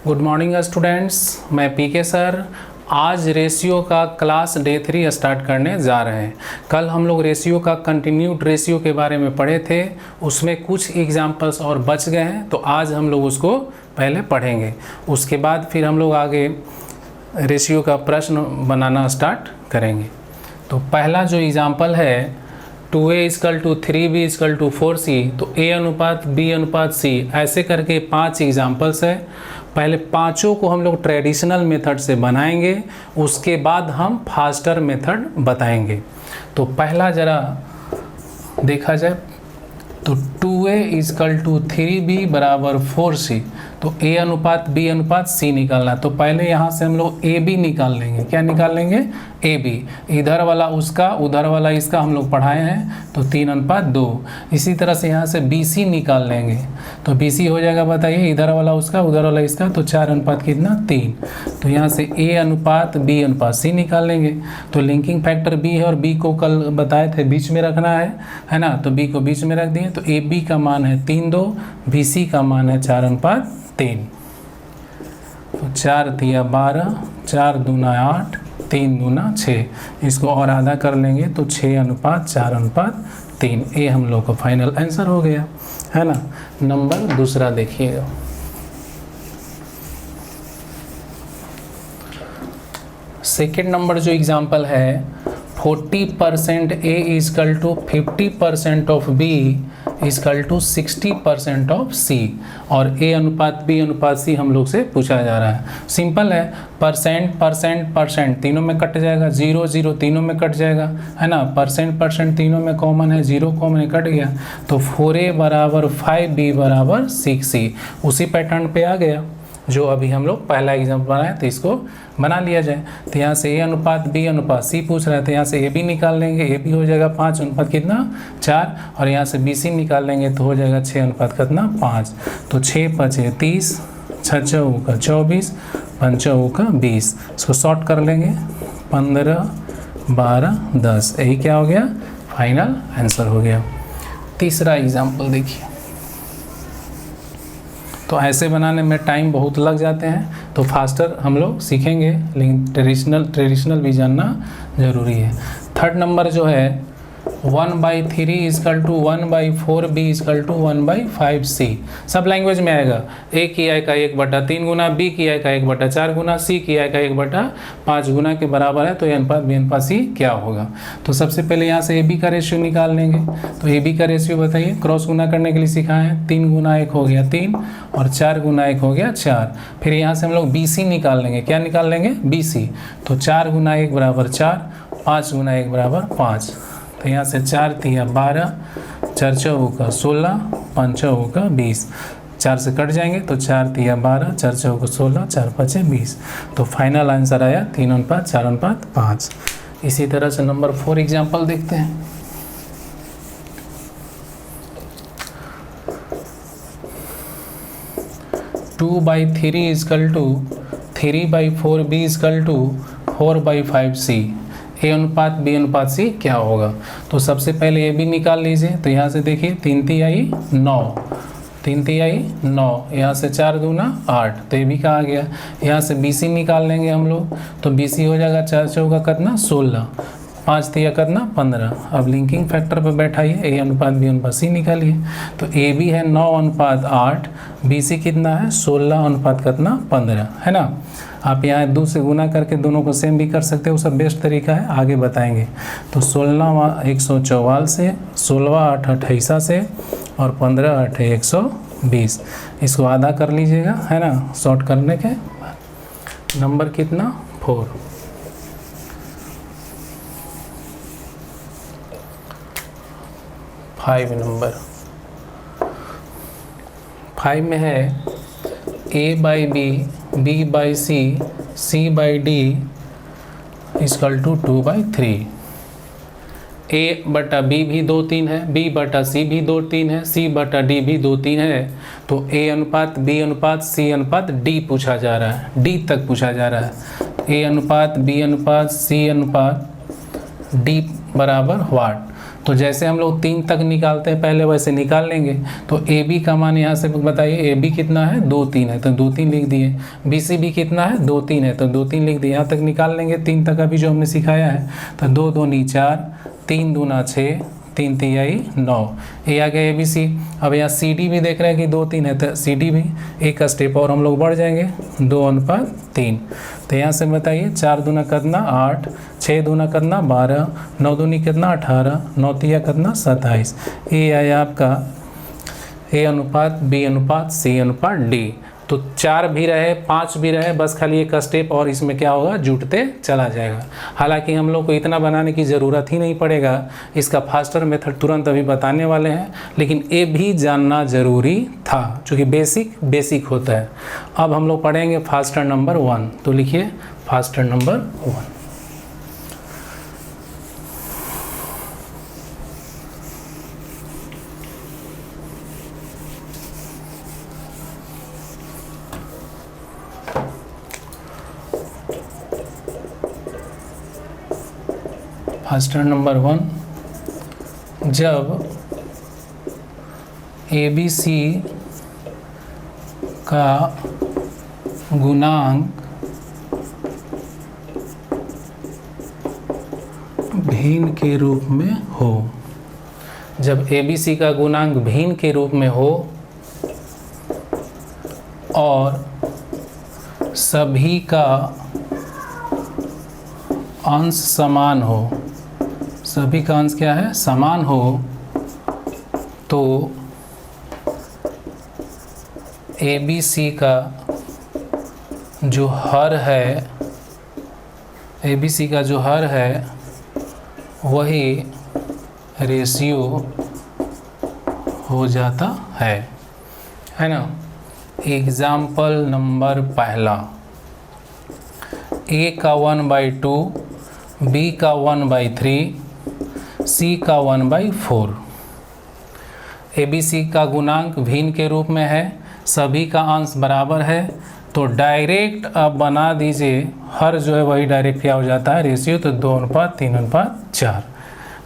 Good morning students, मैं पीके sir. आज ratio का क्लास डे 3 स्टार्ट करने जा रहे हैं। कल हम लोग रेशियो का कंटिन्यूड रेशियो के बारे में पढ़े थे, उसमें कुछ एग्जाम्पल्स और बच गए हैं, तो आज हम लोग उसको पहले पढ़ेंगे। उसके बाद फिर हम लोग आगे रेशियो का प्रश्न बनाना स्टार्ट करेंगे। तो पहला जो एग्जाम्पल है 2a = 3b = 4c, तो a अनुपात b अनुपात c, ऐसे करके 5 एग्जाम्पल्स है। पहले पांचों को हम लोग ट्रेडिशनल मेथड से बनाएंगे, उसके बाद हम फास्टर मेथड बताएंगे। तो पहला जरा देखा जाए तो 2a = 3b = 4c, तो a अनुपात b अनुपात c निकालना है। तो पहले यहाँ से हम लोग ab निकाल लेंगे। क्या निकाल लेंगे? ab। इधर वाला उसका, उधर वाला इसका हम लोग पढ़ाए हैं, तो 3:2। इसी तरह से यहाँ से bc निकाल लेंगे, तो bc हो जाएगा, बताइए, इधर वाला उसका, उधर वाला इसका, तो 4:3। तो यहाँ से a अनुपात b अनुपात c निकाल लेंगे। तो लिंकिंग फैक्टर b है और b को कल बताए थे बीच में रखना है ना, तो b को बीच में रख दिए। तो ab का मान है 3:2, bc का मान है 4:3। तो 4 × 12, 4 × 2 8, 3 × 6। इसको और आधा कर लेंगे तो 6:4:3। ये हम लोग का फाइनल आंसर हो गया, है ना। नंबर दूसरा देखिएगा। सेकेंड नंबर जो एग्जाम्पल है 40% A = 50% of B = 60% of C, और A अनुपात B अनुपात C हम लोग से पूछा जा रहा है। सिंपल है, परसेंट तीनों में कट जाएगा, 0 0 तीनों में कट जाएगा, है ना। परसेंट तीनों में कॉमन है, 0 कॉमन है, कट गया। तो 4A = 5, B = 6C, उसी पैटर्न पे आ गया जो अभी हम लोग पहला एग्जाम्पल बनाए, तो इसको बना लिया जाए। तो यहाँ से A अनुपात B अनुपात C पूछ रहे थे, यहाँ से AB निकाल लेंगे, AB हो जाएगा 5 अनुपात कितना 4, और यहाँ से BC निकाल लेंगे तो हो जाएगा 6 अनुपात कितना 5। तो 6 × 5 = 30, 6 × 4 = 24, 5 × 4 = 20। इसको शॉर्ट कर लेंगे, 15, 12, 10। यही क्या हो गया? फाइनल आंसर हो गया। तीसरा एग्जाम्पल देखिए। तो ऐसे बनाने में टाइम बहुत लग जाते हैं, तो फास्टर हम लोग सीखेंगे, लेकिन ट्रेडिशनल भी जानना ज़रूरी है। थर्ड नंबर जो है 1/3 = 1/4b = 1/5c, सब लैंग्वेज में आएगा। a की आय का 1/3 गुना, b की आय का 1/4 गुना, c की आय का 1/5 गुना के बराबर है। तो a अनुपात b अनुपात c क्या होगा? तो सबसे पहले यहाँ से ab का रेशियो निकाल लेंगे। तो ab का रेशियो बताइए, क्रॉस गुना करने के लिए सिखाए हैं। 3 × 1 हो गया 3, और 4 × 1 हो गया 4। फिर यहाँ से हम लोग bc निकाल लेंगे। क्या निकाल लेंगे? bc। तो 4 × 1 = 4, 5 × 1 = 5। तो यहाँ से 4 × 12, 4 × 4 = 16, 5 × 4 = 20। 4 से कट जाएंगे तो 4 × 12, 4 × 4 = 16, 4 × 5 = 20। तो फाइनल आंसर आया 3:4:5। इसी तरह से नंबर 4 एग्जाम्पल देखते हैं। टू 2/3 = 3/4b = 4/5c, A अनुपात B अनुपात C क्या होगा? तो सबसे पहले AB निकाल लीजिए। तो यहाँ से देखिए 3 × 9, 3 × 9, यहाँ से 4 × 2 = 8, तो AB का आ गया। यहाँ से BC निकाल लेंगे हम लोग, तो BC हो जाएगा 4 × 4 = कितना 16, 5 × 3 = कितना 15। अब लिंकिंग फैक्टर पर बैठाइए, A अनुपात B अनुपात C निकालिए। तो AB है 9:8, BC कितना है 16 अनुपात कितना 15, है ना। आप यहाँ 2 से गुना करके दोनों को सेम भी कर सकते हो, वो सब बेस्ट तरीका है, आगे बताएंगे। तो 16 144 से, 16 8 28 से, और 15 8 120। इसको आधा कर लीजिएगा, है ना, शॉर्ट करने के बाद। नंबर कितना 4। नंबर 5 में है A/B, B/C, C/D = 2/3। A/B भी 2/3 है, B/C भी 2/3 है, C/D भी 2/3 है। तो A अनुपात B अनुपात C अनुपात D पूछा जा रहा है, D तक पूछा जा रहा है। A अनुपात B अनुपात C अनुपात D बराबर व्हाट? तो जैसे हम लोग 3 तक निकालते हैं पहले वैसे निकाल लेंगे। तो ए बी का मान यहाँ से बताइए, ए बी कितना है 2 3 है तो 2 3 लिख दिए, बी सी बी कितना है 2 3 है तो 2 3 लिख दिए। यहाँ तक निकाल लेंगे 3 तक अभी जो हमने सिखाया है। तो 2 2 नी 4, 3 दूना 6, 3 तिहाई 9, ये आ गया ए बी सी। अब यहाँ सी डी भी देख रहे हैं कि 2 3 है तो सी डी भी एक स्टेप और हम लोग बढ़ जाएंगे 2:3। तो यहाँ से बताइए 4 दूना कितना 8, 6 दूना कितना 12, 9 दूनी कितना 18, 9 तिया कितना 27। ये आया आपका ए अनुपात बी अनुपात सी अनुपात डी। तो 4 भी रहे 5 भी रहे, बस खाली एक स्टेप और इसमें क्या होगा जुटते चला जाएगा। हालांकि हम लोग को इतना बनाने की ज़रूरत ही नहीं पड़ेगा, इसका फास्टर मेथड तुरंत अभी बताने वाले हैं, लेकिन ये भी जानना ज़रूरी था क्योंकि बेसिक होता है। अब हम लोग पढ़ेंगे फास्टर नंबर 1। तो लिखिए फास्टर नंबर 1। फास्टर नंबर 1, जब ए बी सी का गुणांक भिन्न के रूप में हो, जब ए बी सी का गुणांक भिन्न के रूप में हो और सभी का अंश समान हो, सभी का अंश क्या है समान हो, तो ए बी सी का जो हर है, ए बी सी का जो हर है वही रेशियो हो जाता है ना। एग्जाम्पल नंबर पहला, ए का 1/2, बी का 1/3, सी का 1/4। ए बी सी का गुणांक भिन्न के रूप में है, सभी का अंश बराबर है, तो डायरेक्ट अब बना दीजिए हर जो है वही डायरेक्ट क्या हो जाता है रेशियो, तो 2:3:4।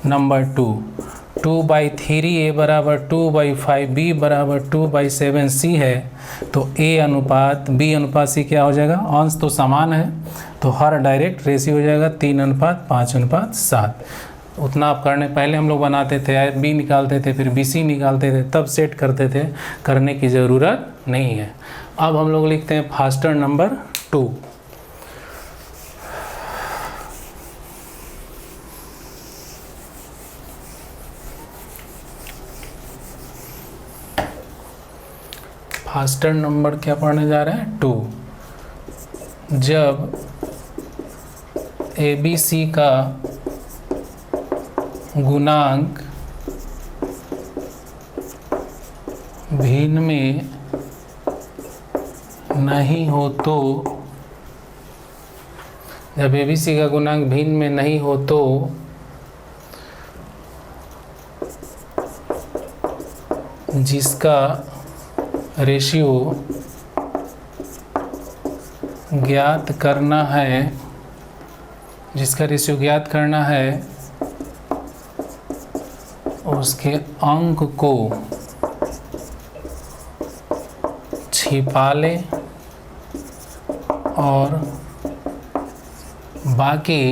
नंबर 2, 2/3 ए बराबर 2/5, बी बराबर 2/7 सी है, तो ए अनुपात बी अनुपात सी क्या हो जाएगा, अंश तो समान है तो हर डायरेक्ट रेशियो हो जाएगा 3:5:7। उतना आप करने पहले हम लोग बनाते थे, बी निकालते थे फिर बी सी निकालते थे तब सेट करते थे, करने की ज़रूरत नहीं है। अब हम लोग लिखते हैं फास्टर नंबर 2। फास्टर नंबर क्या पढ़ने जा रहे हैं 2। जब ए बी सी का गुणांक भिन्न में नहीं हो तो, जब ए बी सी का गुणांक भिन्न में नहीं हो तो जिसका रेशियो ज्ञात करना है, जिसका रेशियो ज्ञात करना है उसके अंक को छिपा ले और बाकी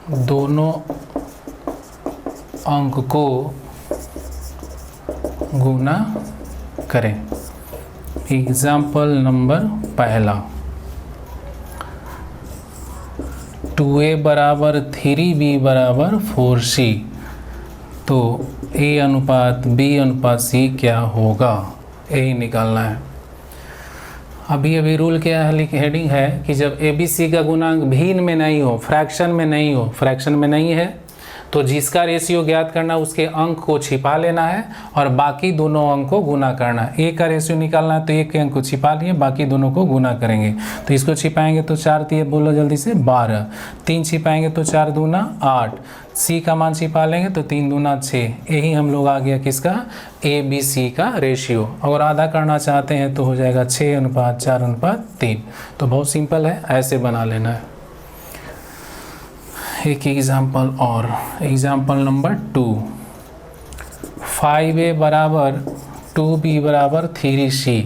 दोनों अंक को गुना करें। एग्जाम्पल नंबर पहला, 2a बराबर 3b बराबर 4c, तो a अनुपात b अनुपात c क्या होगा, यही निकालना है। अभी रूल क्या है, हेडिंग है कि जब ए बी सी का गुणांक भिन्न में नहीं हो, फ्रैक्शन में नहीं हो, फ्रैक्शन में नहीं है, तो जिसका रेशियो ज्ञात करना उसके अंक को छिपा लेना है और बाकी दोनों अंक को गुना करना है। एक का रेशियो निकालना है तो एक के अंक को छिपा लिए, बाकी दोनों को गुना करेंगे। तो इसको छिपाएंगे तो 4 तिये बोलो जल्दी से 12, 3 छिपाएंगे तो 4 दूना 8, सी का मान छिपा लेंगे तो 3 दूना 6। यही हम लोग आ गया किसका, ए बी सी का रेशियो। अगर आधा करना चाहते हैं तो हो जाएगा 6:4:3। तो बहुत सिंपल है, ऐसे बना लेना है। एक एग्जाम्पल और, एग्जाम्पल नंबर 2, 5a बराबर 2b बराबर 3c,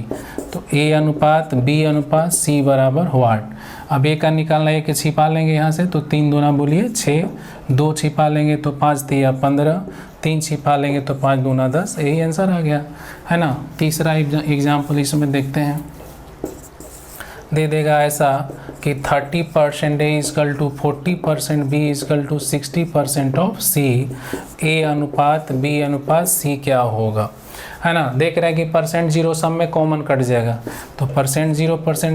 तो a अनुपात b अनुपात c बराबर वाट। अब a का निकालना है कि छिपा लेंगे यहाँ से, तो 3 दूना बोलिए 6, 2 छिपा लेंगे तो 5 तिया 15, 3 छिपा लेंगे तो 5 दूना 10, यही आंसर आ गया है ना। तीसरा एग्जाम्पल इसमें देखते हैं, दे देगा ऐसा कि 30% A is equal to 40% B is equal to 60% of C, A अनुपात B अनुपात C क्या होगा, है ना। देख रहे हैं कि परसेंट जीरो सब में कॉमन कट जाएगा, तो परसेंट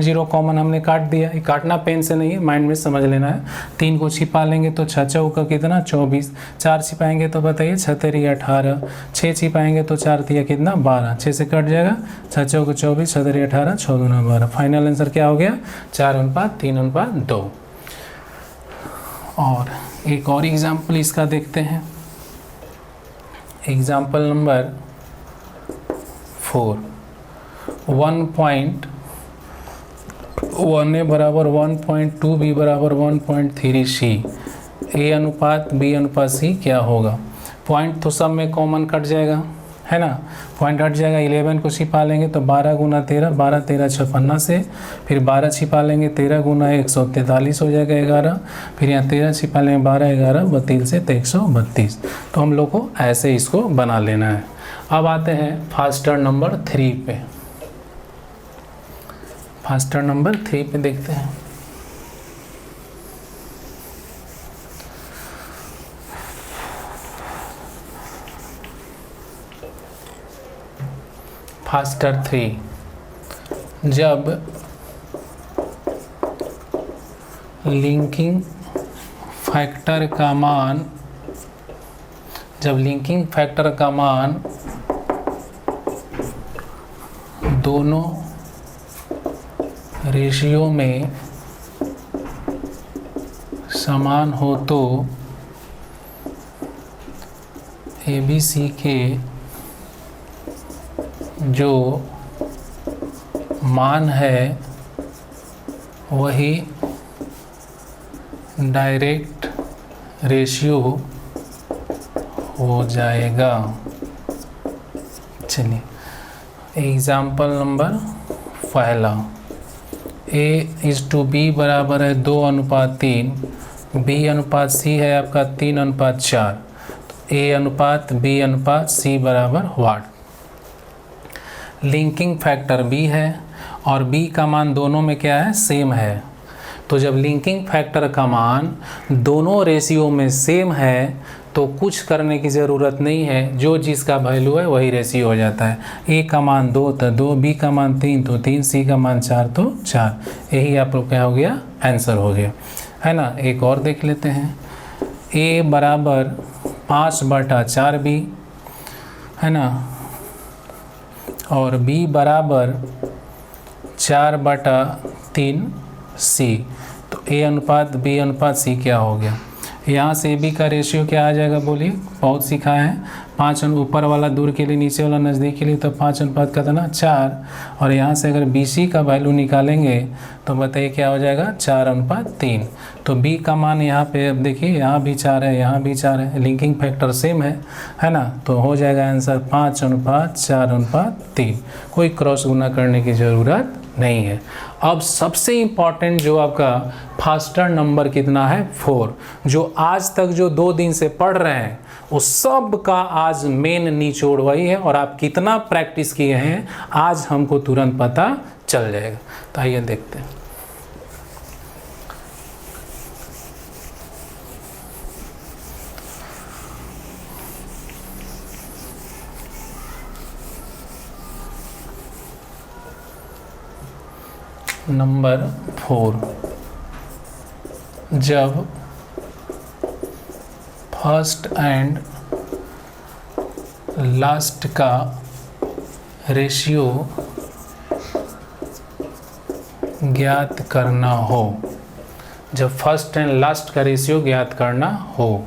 जीरो कॉमन हमने काट दिया। ये काटना पेन से नहीं है, माइंड में समझ लेना है। 3 को छिपा लेंगे तो 6 चौका कितना 24, 4 छिपाएंगे तो बताइए 6 तेरी 18, 6 छिपाएंगे तो 4 तिया कितना 12, 6 से कट जाएगा, 6 चौका 24, 6 तेरी 18, 6 दूना 12। फाइनल आंसर क्या हो गया 4:3:2। और एक और एग्जाम्पल इसका देखते हैं, एग्जाम्पल नंबर 4, 1.1a बराबर 1.2 b बराबर 1.3 c, a अनुपात b अनुपात c क्या होगा। पॉइंट तो सब में कॉमन कट जाएगा, है ना, पॉइंट हट जाएगा। 11 को छिपा लेंगे तो 12 गुना 13, 12 13 56 से, फिर 12 छिपा लेंगे 13 गुना 143 हो जाएगा 11, फिर यहाँ 13 छिपा लेंगे 12 11 32 से तो 132। तो हम लोग को ऐसे इसको बना लेना है। अब आते हैं फास्टर नंबर 3 पे, फास्टर नंबर 3 पे देखते हैं। फास्टर 3, जब लिंकिंग फैक्टर का मान दोनों रेशियो में समान हो तो ABC के जो मान है वही डायरेक्ट रेशियो हो जाएगा। चलिए एग्जाम्पल नंबर पहला, A/B बराबर है 2:3, B अनुपात C है आपका 3:4, तो A अनुपात B अनुपात C बराबर वाट। लिंकिंग फैक्टर B है और B का मान दोनों में क्या है सेम है, तो जब लिंकिंग फैक्टर का मान दोनों रेशियो में सेम है तो कुछ करने की ज़रूरत नहीं है, जो जिसका वैल्यू है वही रेशियो हो जाता है। A का मान 2 तो 2, B का मान 3 तो 3, C का मान 4 तो 4, यही आप लोग क्या हो गया आंसर हो गया, है ना। एक और देख लेते हैं, A बराबर 5/4B, है ना, और B बराबर 4/3C, तो A अनुपात B अनुपात C क्या हो गया। यहाँ से B का रेशियो क्या आ जाएगा बोलिए, बहुत सीखा है, 5 ऊपर वाला दूर के लिए नीचे वाला नज़दीक के लिए, तो 5 अनुपात का था ना 4, और यहाँ से अगर BC का वैल्यू निकालेंगे तो बताइए क्या हो जाएगा 4:3। तो B का मान यहाँ पे अब देखिए यहाँ भी 4 है, यहाँ भी 4 है, लिंकिंग फैक्टर सेम है ना, तो हो जाएगा आंसर 5:4:3, कोई क्रॉस गुना करने की ज़रूरत नहीं है। अब सबसे इम्पॉर्टेंट जो आपका फास्टर नंबर कितना है 4, जो आज तक जो 2 दिन से पढ़ रहे हैं उस सब का आज मेन निचोड़ वही है, और आप कितना प्रैक्टिस किए हैं आज हमको तुरंत पता चल जाएगा। तो आइए देखते हैं। नंबर 4, जब फर्स्ट एंड लास्ट का रेशियो ज्ञात करना हो, जब फर्स्ट एंड लास्ट का रेशियो ज्ञात करना हो,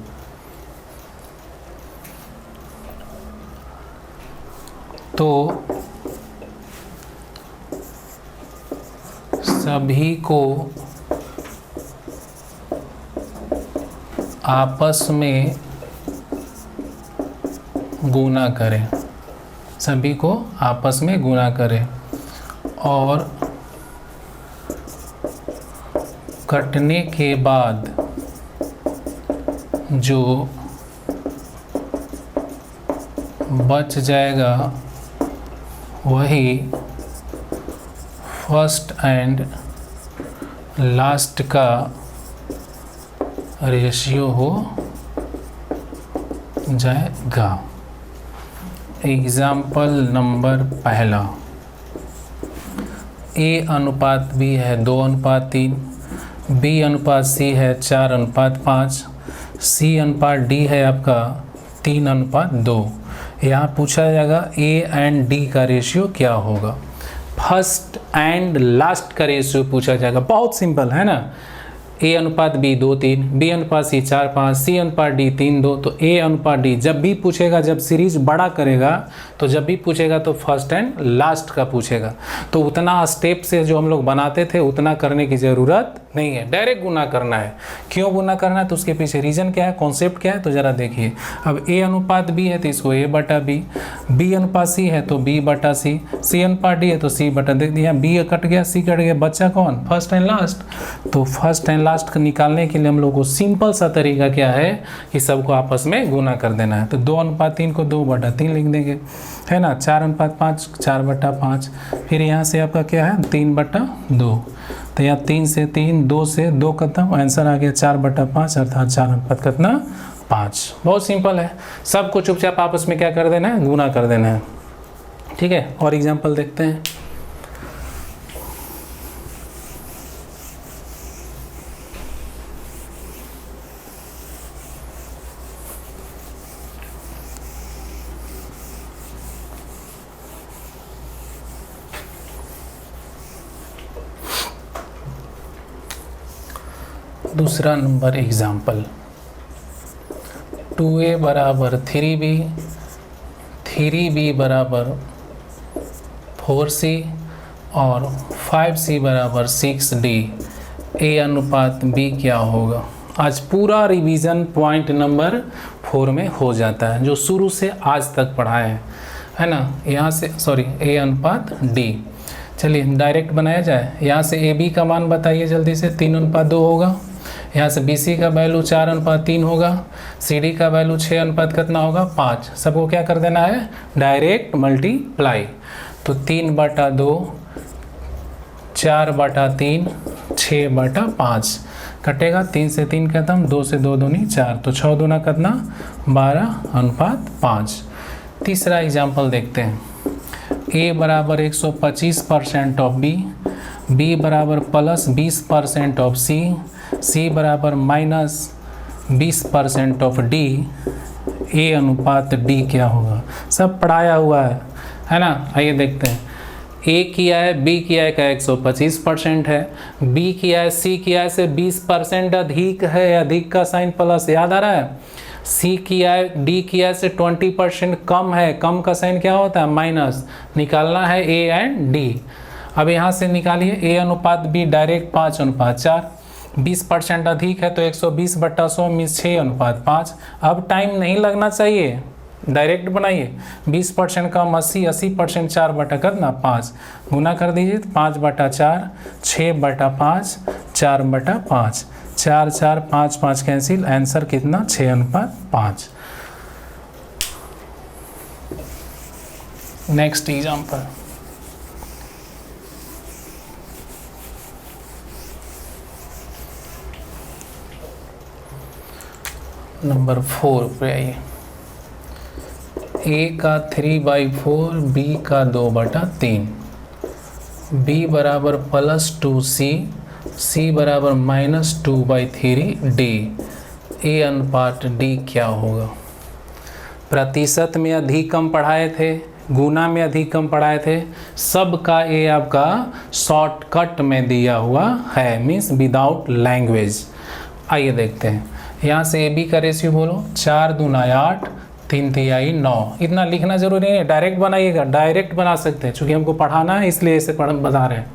तो सभी को आपस में गुना करें, सभी को आपस में गुना करें और कटने के बाद जो बच जाएगा वही फर्स्ट एंड लास्ट का रेशियो हो जाएगा। एग्जाम्पल नंबर पहला, A अनुपात B है 2:3, B अनुपात C है 4:5, C अनुपात D है आपका 3:2। यहाँ पूछा जाएगा A एंड D का रेशियो क्या होगा। फर्स्ट एंड लास्ट का रेशियो पूछा जाएगा, बहुत सिंपल है ना। A अनुपात B 2:3, B अनुपात C 4:5, C अनुपात D 3:2। तो A अनुपात D जब भी पूछेगा, जब सीरीज बड़ा करेगा तो जब भी पूछेगा तो फर्स्ट एंड लास्ट का पूछेगा। तो उतना स्टेप से जो हम लोग बनाते थे उतना करने की ज़रूरत नहीं है, डायरेक्ट गुना करना है। क्यों गुना करना है तो उसके पीछे रीज़न क्या है, कॉन्सेप्ट क्या है, तो ज़रा देखिए। अब A अनुपात B है तो इसको A/B, B अनुपात C है तो B/C, C अनुपात D है तो C/D। देख दिया, B कट गया, C कट गया, बच्चा कौन, फर्स्ट एंड लास्ट। तो फर्स्ट एंड लास्ट को निकालने के लिए हम लोग को सिंपल सा तरीका क्या है कि सबको आपस में गुना कर देना है। तो 2:3 को 2/3 लिख देंगे, है ना। 4:5 4/5, फिर यहाँ से आपका क्या है 3/2। तो यहाँ 3 से 3, 2 से 2 खत्म, आंसर आ गया 4/5 अर्थात 4 कितना 5। बहुत सिंपल है, सबको चुपचाप आपस में क्या कर देना है, गुना कर देना है। ठीक है, और एग्जाम्पल देखते हैं। दूसरा नंबर एग्जाम्पल, 2a बराबर 3b, 3b बराबर 4c और 5c बराबर 6d। a अनुपात b क्या होगा। आज पूरा रिवीजन पॉइंट नंबर 4 में हो जाता है, जो शुरू से आज तक पढ़ा है ना। यहाँ से a अनुपात d। चलिए डायरेक्ट बनाया जाए। यहाँ से ab का मान बताइए जल्दी से, 3:2 होगा। यहाँ से BC का वैल्यू 4:3 होगा, CD का वैल्यू 6 कितना होगा 5। सबको क्या कर देना है, डायरेक्ट मल्टीप्लाई। तो 3/2, 4/3, 6/5 कटेगा, 3 से 3 खत्म, 2 से 2 दूनी 4, तो 6 दूना कितना 12:5। तीसरा एग्जाम्पल देखते हैं। A बराबर 125% ऑफ B, B बराबर प्लस 20% ऑफ C, C बराबर माइनस 20% ऑफ D। A अनुपात D क्या होगा, सब पढ़ाया हुआ है ना। आइए देखते हैं। A किया है, B किया है, क्या 125% है, B किया है, C किया है से 20% अधिक है, अधिक का साइन प्लस याद आ रहा है। C किया है, D किया है से 20% कम है, कम का साइन क्या होता है माइनस। निकालना है A एंड D। अब यहाँ से निकालिए A अनुपात B, डायरेक्ट 5:4। 20% अधिक है तो 120/100 मीन्स 6:5। अब टाइम नहीं लगना चाहिए, डायरेक्ट बनाइए। 20% कम 80, 80% 4/5 गुना कर दीजिए, 5/4, 6/5, 4/5, 4 4 5 5 कैंसिल, आंसर कितना 6:5। नेक्स्ट एग्जाम्पल, नंबर 4 पे आइए। A का 3/4, B का 2/3, B बराबर +2C, C बराबर -2/3D। A अनुपात D क्या होगा। प्रतिशत में अधिक कम पढ़ाए थे, गुना में अधिक कम पढ़ाए थे, सब का A आपका शॉर्टकट में दिया हुआ है, मीन्स विदाउट लैंग्वेज। आइए देखते हैं। यहाँ से AB का रेशियो बोलो, 4 दूना 8, 3 तिहाई 9। इतना लिखना जरूरी नहीं है, डायरेक्ट बनाइएगा, डायरेक्ट बना सकते हैं, चूँकि हमको पढ़ाना है इसलिए इसे बता रहे हैं।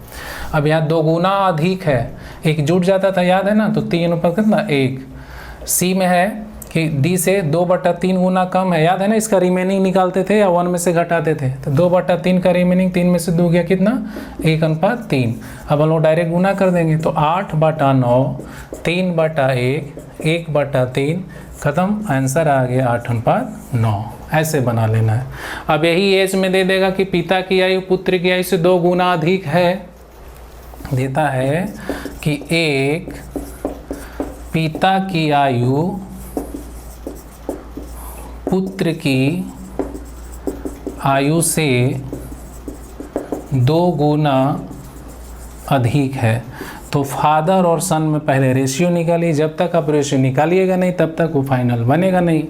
अब यहाँ 2 गुना अधिक है, एक जुट जाता था याद है ना, तो 3 अनुपात कितना 1, सी में है कि डी से 2/3 गुना कम है, याद है ना, इसका रिमेनिंग निकालते थे या 1 में से घटाते थे, तो 2/3 का रिमेनिंग 3 में से 2 गया कितना, 1:3। अब हम लोग डायरेक्ट गुना कर देंगे तो 8/9, 3/1, 1/3, खत्म, आंसर आ गया 8:9। ऐसे बना लेना है। अब यही एज में दे देगा कि पिता की आयु पुत्र की आयु से 2 गुना अधिक है, देता है कि एक पिता की आयु पुत्र की आयु से 2 गुना अधिक है। तो फादर और सन में पहले रेशियो निकालिए, जब तक आप रेशियो निकालिएगा नहीं तब तक वो फाइनल बनेगा नहीं।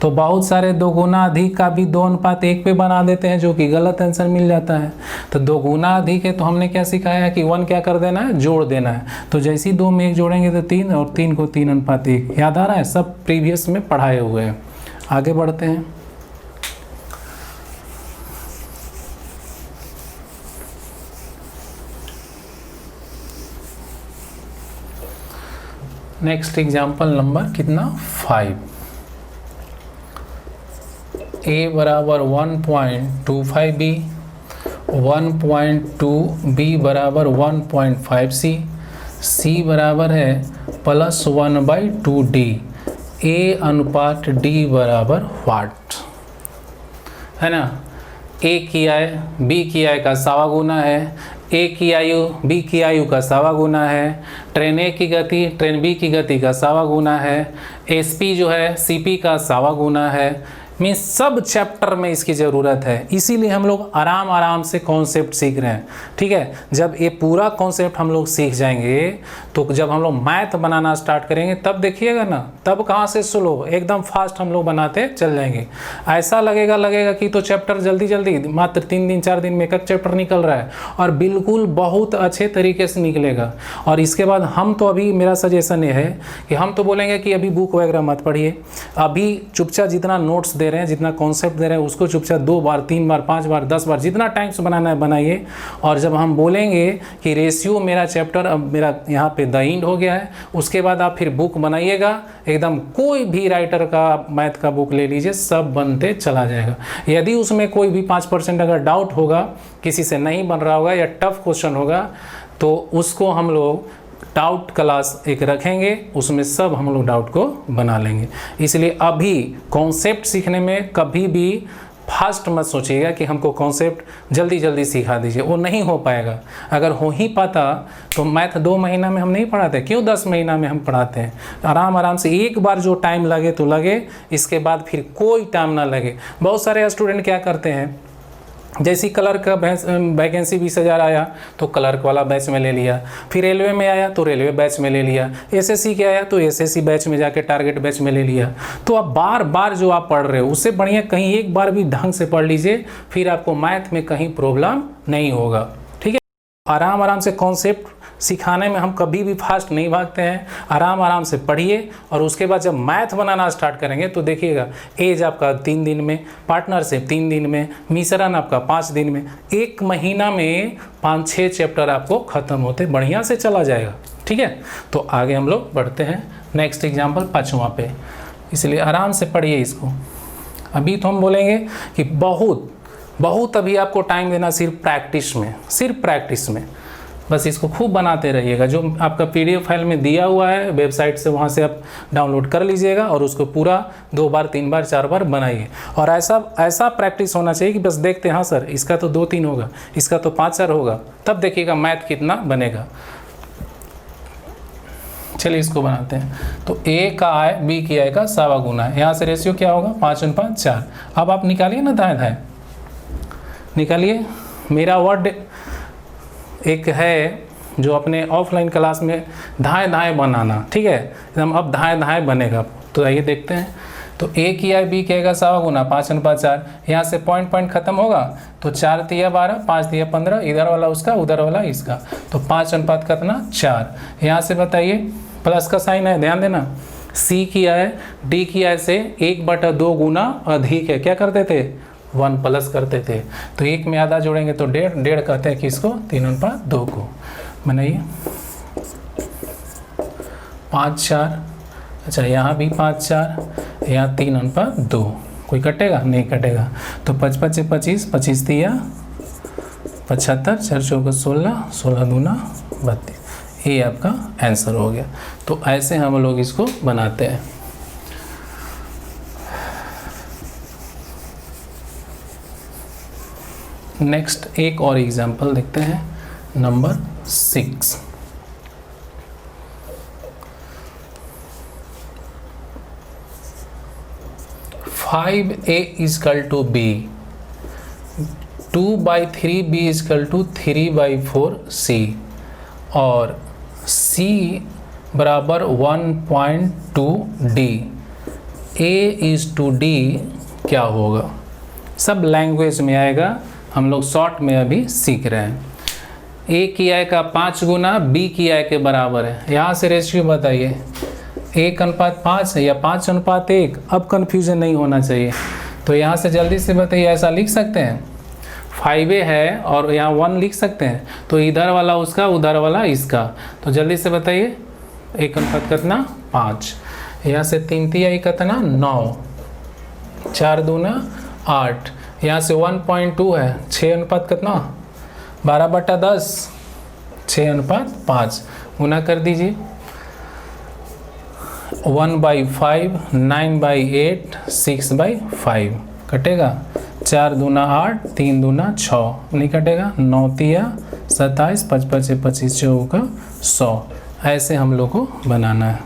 तो बहुत सारे 2 गुना अधिक का भी 2:1 पे बना देते हैं, जो कि गलत आंसर मिल जाता है। तो 2 गुना अधिक है तो हमने क्या सिखाया है कि 1 क्या कर देना है, जोड़ देना है। तो जैसे ही 2 में 1 जोड़ेंगे तो 3, और 3 को 3:1, याद आ रहा है, सब प्रीवियस में पढ़ाए हुए हैं। आगे बढ़ते हैं। नेक्स्ट एग्जाम्पल नंबर कितना, 5। a बराबर 1.25b, 1.2, b बराबर 1.5c, c बराबर है +1/2d, a अनुपात d बराबर वाट, है ना। a की आय b की आय का 1.25 गुना है, a की आयु b की आयु का 1.25 गुना है, ट्रेन a की गति ट्रेन b की गति का 1.25 गुना है, sp जो है cp का 1.25 गुना है। मीन्स सब चैप्टर में इसकी ज़रूरत है, इसीलिए हम लोग आराम आराम से कॉन्सेप्ट सीख रहे हैं, ठीक है। जब ये पूरा कॉन्सेप्ट हम लोग सीख जाएंगे तो जब हम लोग मैथ बनाना स्टार्ट करेंगे तब देखिएगा ना, तब कहाँ से स्लो, एकदम फास्ट हम लोग बनाते चल जाएंगे। ऐसा लगेगा कि तो चैप्टर जल्दी जल्दी मात्र 3 दिन 4 दिन में एक चैप्टर निकल रहा है, और बिल्कुल बहुत अच्छे तरीके से निकलेगा। और इसके बाद हम तो अभी मेरा सजेशन ये है कि हम तो बोलेंगे कि अभी बुक वगैरह मत पढ़िए, अभी चुपचाप जितना नोट्स दे रहे हैं, जितना कॉन्सेप्ट दे रहे हैं, उसको चुपचाप 2 बार 3 बार 5 बार 10 बार जितना टाइम से बनाना है बनाइए। और जब हम बोलेंगे कि रेशियो मेरा चैप्टर अब मेरा यहाँ पे द एंड हो गया है, उसके बाद आप फिर बुक बनाइएगा, एकदम कोई भी राइटर का मैथ का बुक ले लीजिए, सब बनते चला जाएगा। यदि उसमें कोई भी 5% अगर डाउट होगा, किसी से नहीं बन रहा होगा या टफ क्वेश्चन होगा, तो उसको हम लोग डाउट क्लास एक रखेंगे, उसमें सब हम लोग डाउट को बना लेंगे। इसलिए अभी कॉन्सेप्ट सीखने में कभी भी फास्ट मत सोचिएगा कि हमको कॉन्सेप्ट जल्दी जल्दी सिखा दीजिए, वो नहीं हो पाएगा। अगर हो ही पाता तो मैथ 2 महीना में हम नहीं पढ़ाते, क्यों 10 महीना में हम पढ़ाते हैं। आराम आराम से एक बार जो टाइम लगे तो लगे, इसके बाद फिर कोई टाइम ना लगे। बहुत सारे स्टूडेंट क्या करते हैं, जैसी कलर का वैकेंसी 20,000 आया तो क्लर्क वाला बैच में ले लिया, फिर रेलवे में आया तो रेलवे बैच में ले लिया, एसएससी के आया तो एसएससी बैच में जाके टारगेट बैच में ले लिया। तो अब बार बार जो आप पढ़ रहे हो उससे बढ़िया कहीं एक बार भी ढंग से पढ़ लीजिए, फिर आपको मैथ में कहीं प्रॉब्लम नहीं होगा, ठीक है। आराम आराम से कॉन्सेप्ट सिखाने में हम कभी भी फास्ट नहीं भागते हैं, आराम आराम से पढ़िए। और उसके बाद जब मैथ बनाना स्टार्ट करेंगे तो देखिएगा एज आपका 3 दिन में, पार्टनरशिप 3 दिन में, मिश्रण आपका 5 दिन में, 1 महीना में 5-6 चैप्टर आपको ख़त्म होते बढ़िया से चला जाएगा, ठीक है। तो आगे हम लोग बढ़ते हैं नेक्स्ट एग्जाम्पल 5वां पे, इसलिए आराम से पढ़िए इसको। अभी तो हम बोलेंगे कि बहुत अभी आपको टाइम देना सिर्फ प्रैक्टिस में, बस इसको खूब बनाते रहिएगा। जो आपका PDF फाइल में दिया हुआ है वेबसाइट से, वहाँ से आप डाउनलोड कर लीजिएगा और उसको पूरा 2 बार 3 बार 4 बार बनाइए। और ऐसा प्रैक्टिस होना चाहिए कि बस देखते हैं, हाँ सर इसका तो 2-3 होगा, इसका तो 5-4 होगा, तब देखिएगा मैथ कितना बनेगा। चलिए इसको बनाते हैं। तो A का आय B की आय का 1.25 गुना है, यहाँ से रेशियो क्या होगा 5:4। अब आप निकालिए ना दाएं निकालिए। मेरा वर्ड एक है जो अपने ऑफलाइन क्लास में दाएं बनाना, ठीक है, एकदम अब दाएं बनेगा। तो आइए देखते हैं। तो A की आय B की आय का 1.25 गुना 5:4, यहाँ से पॉइंट खत्म होगा तो 4 तिया 12, 5 तिया 15, इधर वाला उसका उधर वाला इसका, तो 5:4। यहाँ से बताइए प्लस का साइन है, ध्यान देना। C की आय D की आय से 1/2 गुना अधिक है, क्या करते थे 1 प्लस करते थे। तो 1 में आधा जोड़ेंगे तो 1.5 कहते हैं किसको 3/2 को। बनाइए 5-4 अच्छा यहाँ भी 5 4, यहाँ 3:2, कोई कटेगा नहीं कटेगा। तो 5 5 25, 25 तिया 75, 4 चौका 16, 16 दूना 32, ये आपका आंसर हो गया। तो ऐसे हम लोग इसको बनाते हैं। नेक्स्ट एक और एग्जांपल देखते हैं, number 6। 5a = b, 2/3b = 3/4c और c बराबर 1.2d। a is to d क्या होगा? सब लैंग्वेज में आएगा, हम लोग शॉर्ट में अभी सीख रहे हैं। a की i का 5 गुना b की i के बराबर है। यहाँ से रेशियो बताइए, 1:5 या 5:1। अब कन्फ्यूजन नहीं होना चाहिए, तो यहाँ से जल्दी से बताइए, ऐसा लिख सकते हैं 5a है और यहाँ 1 लिख सकते हैं, तो इधर वाला उसका उधर वाला इसका। तो जल्दी से बताइए 1:5 कितना 5, यहाँ से 3 तिहाई कितना 9, 4 दूना 8, यहाँ से 1.2 है, 6:5 कितना 12/10, 6:5 गुना कर दीजिए। 1/5, 9/8, 6/5 कटेगा, 4 दूना 8, 3 दूना 6 नहीं कटेगा, 9 तिया 27, 5 5 25 चौका 100। ऐसे हम लोग को बनाना है।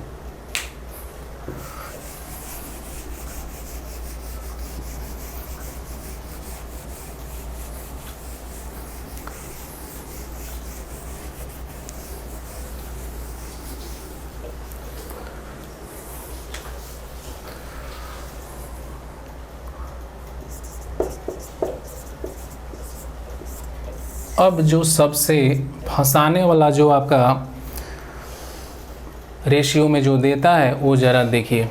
अब जो सबसे फंसाने वाला जो आपका रेशियो में जो देता है वो ज़रा देखिए।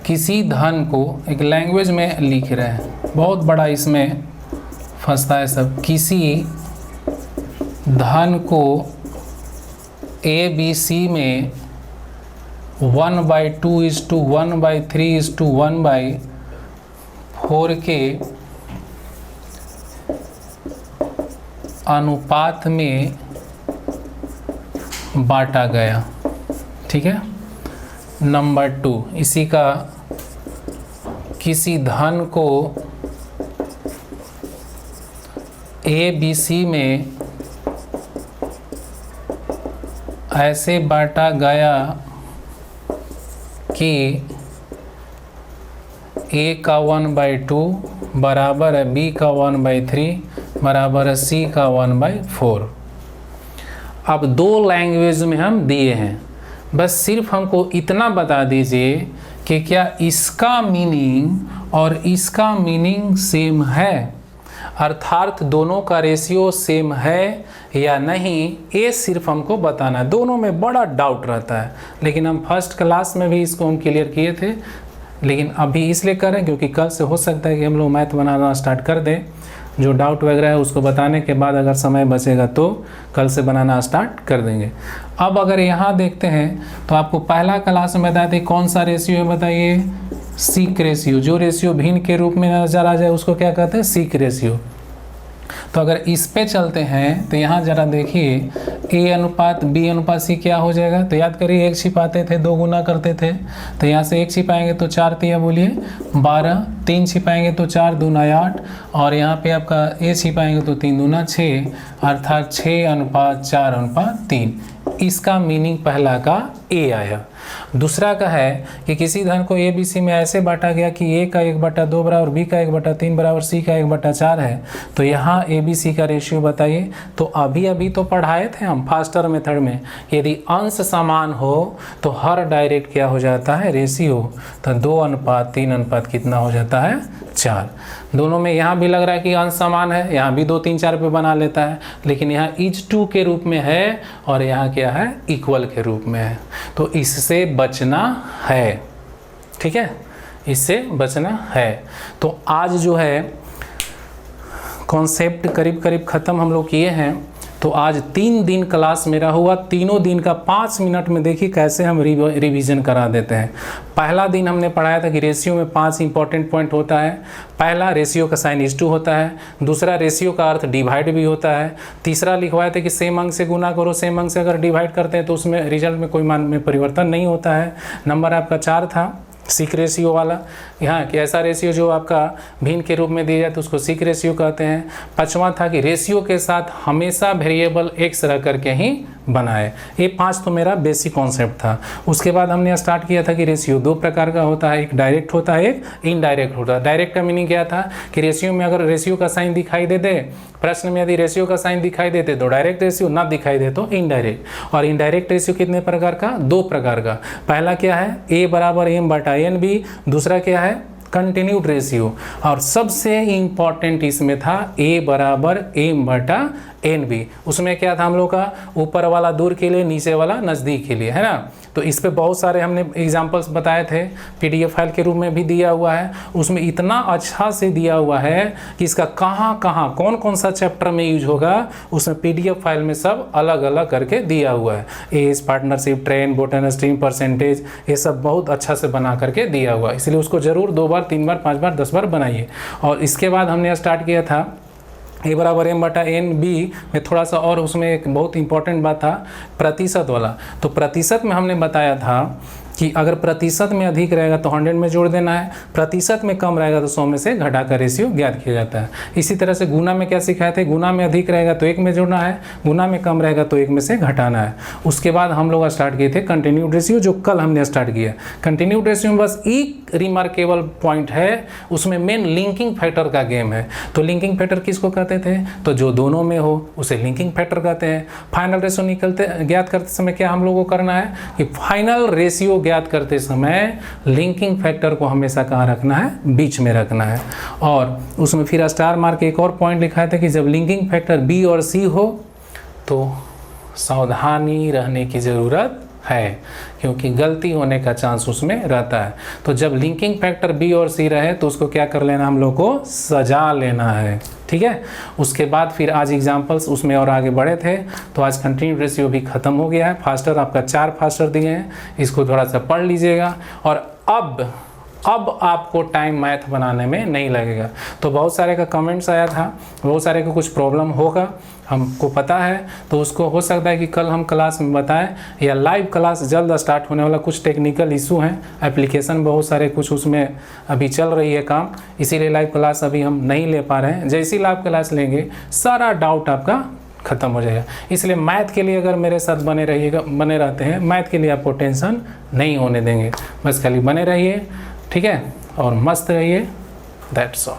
किसी धन को एक लैंग्वेज में लिख रहे हैं, बहुत बड़ा इसमें फंसता है सब। किसी धन को ABC में 1/2 is to 1/3 is to 1/4 के अनुपात में बांटा गया। ठीक है, नंबर 2, इसी का किसी धन को ABC में ऐसे बांटा गया कि A का 1/2 बराबर है B का 1/3 बराबर है C का 1/4। अब 2 लैंग्वेज में हम दिए हैं, बस सिर्फ हमको इतना बता दीजिए कि क्या इसका मीनिंग और इसका मीनिंग सेम है, अर्थात दोनों का रेशियो सेम है या नहीं, ये सिर्फ हमको बताना है। दोनों में बड़ा डाउट रहता है, लेकिन हम फर्स्ट क्लास में भी इसको हम क्लियर किए थे, लेकिन अभी इसलिए करें क्योंकि कल से हो सकता है कि हम लोग मैथ बनाना स्टार्ट कर दें। जो डाउट वगैरह है उसको बताने के बाद अगर समय बचेगा तो कल से बनाना स्टार्ट कर देंगे। अब अगर यहाँ देखते हैं तो आपको पहला क्लास में बताए थे कौन सा रेशियो है, बताइए सीक रेशियो। जो रेशियो भिन्न के रूप में नजर आ जाए उसको क्या कहते हैं, सीक रेशियो। तो अगर इस पे चलते हैं तो यहाँ ज़रा देखिए A/B/C क्या हो जाएगा। तो याद करिए 1 छिपाते थे 2 गुना करते थे, तो यहाँ से 1 छिपाएंगे तो 4 तिया बोलिए 12, 3 छिपाएंगे तो 4 दूना 8, और यहाँ पे आपका A छिपाएंगे तो 3 दूना 6, अर्थात 6:4:3। इसका मीनिंग पहला का A आया। दूसरा का है कि किसी धन को ABC में ऐसे बांटा गया कि A का 1/2 बराबर B का 1/3 बराबर C का 1/4 है। तो यहाँ ABC का रेशियो बताइए। तो अभी तो पढ़ाए थे हम फास्टर मेथड में, यदि अंश समान हो तो हर डायरेक्ट क्या हो जाता है, रेशियो। तो 2:3 कितना हो जाता है, 4। दोनों में यहाँ भी लग रहा है कि अंश समान है, यहाँ भी 2 3 4 पे बना लेता है, लेकिन यहाँ इज टू के रूप में है और यहाँ क्या है, इक्वल के रूप में है। तो इससे बचना है, ठीक है, इससे बचना है। तो आज जो है कॉन्सेप्ट करीब करीब ख़त्म हम लोग किए हैं। तो आज 3 दिन क्लास मेरा हुआ, तीनों दिन का 5 मिनट में देखिए कैसे हम रिवीजन करा देते हैं। पहला दिन हमने पढ़ाया था कि रेशियो में 5 इंपॉर्टेंट पॉइंट होता है। पहला, रेशियो का साइन इज टू होता है। दूसरा, रेशियो का अर्थ डिवाइड भी होता है। तीसरा लिखवाए थे कि सेम अंक से गुना करो, सेम अंक से अगर डिवाइड करते हैं तो उसमें रिजल्ट में कोई मान में परिवर्तन नहीं होता है। नंबर आपका 4 था सीक रेशियो वाला, यहाँ कि ऐसा रेशियो जो आपका भिन्न के रूप में दिया जाए तो उसको सीक रेशियो कहते हैं। 5वां था कि रेशियो के साथ हमेशा वेरिएबल एक्स रह करके ही बनाए। ये 5 तो मेरा बेसिक कॉन्सेप्ट था। उसके बाद हमने स्टार्ट किया था कि रेशियो 2 प्रकार का होता है, एक डायरेक्ट होता है, एक इनडायरेक्ट होता है। डायरेक्ट का मीनिंग क्या था कि रेशियो में अगर रेशियो का साइन दिखाई दे दे, प्रश्न में यदि रेशियो का साइन दिखाई देते तो डायरेक्ट रेशियो, ना दिखाई दे तो इनडायरेक्ट। और इनडायरेक्ट रेशियो कितने प्रकार का? 2 प्रकार का। पहला क्या है? ए बराबर एम बटा एन बी। दूसरा क्या है? Continued ratio. और सबसे इंपॉर्टेंट इसमें था ए बराबर एम बटा एन बी। उसमें क्या था हम लोग का? ऊपर वाला दूर के लिए, नीचे वाला नज़दीक के लिए, है ना। तो इस पे बहुत सारे हमने एग्जाम्पल्स बताए थे, पीडीएफ फाइल के रूप में भी दिया हुआ है। उसमें इतना अच्छा से दिया हुआ है कि इसका कहाँ कहाँ कौन कौन सा चैप्टर में यूज होगा, उसमें पीडीएफ फाइल में सब अलग अलग करके दिया हुआ है। Age, partnership, train, boat and stream, percentage, ये सब बहुत अच्छा से बना करके दिया हुआ है। इसलिए उसको ज़रूर 2 बार, 3 बार, 5 बार, 10 बार बनाइए। और इसके बाद हमने स्टार्ट किया था ए बराबर एम बटा एन बी में थोड़ा सा और उसमें एक बहुत इंपॉर्टेंट बात था प्रतिशत वाला। तो प्रतिशत में हमने बताया था कि अगर प्रतिशत में अधिक रहेगा तो 100 में जोड़ देना है, प्रतिशत में कम रहेगा तो 100 में से घटा कर रेशियो ज्ञात किया जाता है। इसी तरह से गुना में क्या सिखाए थे? गुना में अधिक रहेगा तो 1 में जोड़ना है, गुना में कम रहेगा तो 1 में से घटाना है। उसके बाद हम लोग स्टार्ट किए थे कंटिन्यूड रेशियो, जो कल हमने स्टार्ट किया। कंटिन्यूड रेशियो में बस एक रिमार्केबल पॉइंट है, उसमें मेन लिंकिंग फैक्टर का गेम है। तो लिंकिंग फैक्टर किसको कहते थे? तो जो दोनों में हो उसे लिंकिंग फैक्टर कहते हैं। फाइनल रेशियो ज्ञात करते समय क्या हम लोगों को करना है कि फाइनल रेशियो ज्ञात करते समय लिंकिंग फैक्टर को हमेशा कहाँ रखना है? बीच में रखना है। और उसमें फिर स्टार मार्क एक और पॉइंट लिखा था कि जब लिंकिंग फैक्टर बी और सी हो तो सावधानी रहने की ज़रूरत है, क्योंकि गलती होने का चांस उसमें रहता है। तो जब लिंकिंग फैक्टर बी और सी रहे तो उसको क्या कर लेना, हम लोग को सजा लेना है। ठीक है। उसके बाद फिर आज एग्जाम्पल्स उसमें और आगे बढ़े थे, तो आज कंटिन्यूड रेशियो भी ख़त्म हो गया है। फास्टर आपका 4 फास्टर दिए हैं, इसको थोड़ा सा पढ़ लीजिएगा। और अब आपको टाइम मैथ बनाने में नहीं लगेगा। तो बहुत सारे का कमेंट्स आया था, बहुत सारे का कुछ प्रॉब्लम होगा, हमको पता है। तो उसको हो सकता है कि कल हम क्लास में बताएं, या लाइव क्लास जल्द स्टार्ट होने वाला। कुछ टेक्निकल इशू हैं, एप्लीकेशन बहुत सारे कुछ उसमें अभी चल रही है काम, इसीलिए लाइव क्लास अभी हम नहीं ले पा रहे हैं। जैसी लाइव क्लास लेंगे सारा डाउट आपका ख़त्म हो जाएगा। इसलिए मैथ के लिए अगर मेरे साथ बने रहते हैं, मैथ के लिए आपको टेंशन नहीं होने देंगे। बस खाली बने रहिए, ठीक है, और मस्त रहिए। That's all.